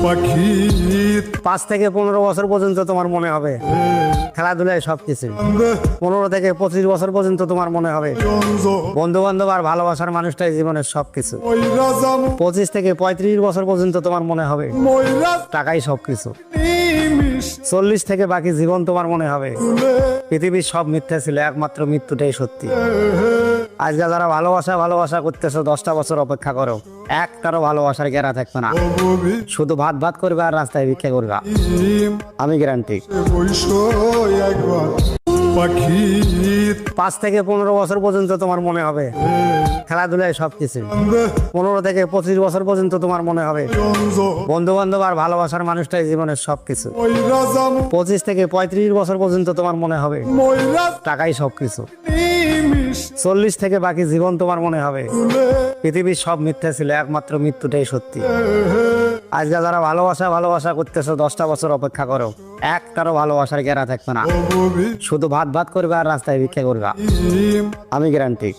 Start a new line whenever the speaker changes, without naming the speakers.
পাখি
5 থেকে 15 বছর পর্যন্ত তোমার মনে হবে খেলাধুলায় সবকিছু। 15 থেকে 25 বছর পর্যন্ত তোমার মনে হবে বন্ধু বান্ধব আর ভালোবাসার মানুষটাই জীবনের সবকিছু। 25 থেকে 35 বছর পর্যন্ত তোমার মনে হবে টাকাই সবকিছু। 40 থেকে বাকি জীবন তোমার মনে হবে পৃথিবীর সব মিথ্যা ছিল, একমাত্র মৃত্যুটাই সত্যি। আজকে যারা ভালোবাসা করতেছো 10টা বছর অপেক্ষা করো, একটারও ভালোবাসার গেরা থাকবে না। শুধু ভাত ভাত করবে আর রাস্তায় ভিক্ষা করবে, আমি গ্যারান্টি।
পাখি
5 থেকে 15 বছর পর্যন্ত তোমার মনে হবে খেলাধুলায় সবকিছু। 15 থেকে 25 বছর পর্যন্ত তোমার মনে হবে বন্ধু বান্ধব আর ভালোবাসার মানুষটাই জীবনের সবকিছু। 25 থেকে 35 বছর পর্যন্ত তোমার মনে হবে টাকাই সবকিছু। 40 থেকে বাকি জীবন তোমার মনে হবে পৃথিবীর সব মিথ্যা ছিল, একমাত্র মৃত্যুটাই সত্যি। আজকে যারা ভালোবাসা করতেছো 10টা বছর অপেক্ষা করো, একটারও ভালোবাসার গেরা থাকবে না। শুধু ভাত ভাত করবে আর রাস্তায় ভিক্ষা করবে, আমি গ্যারান্টি।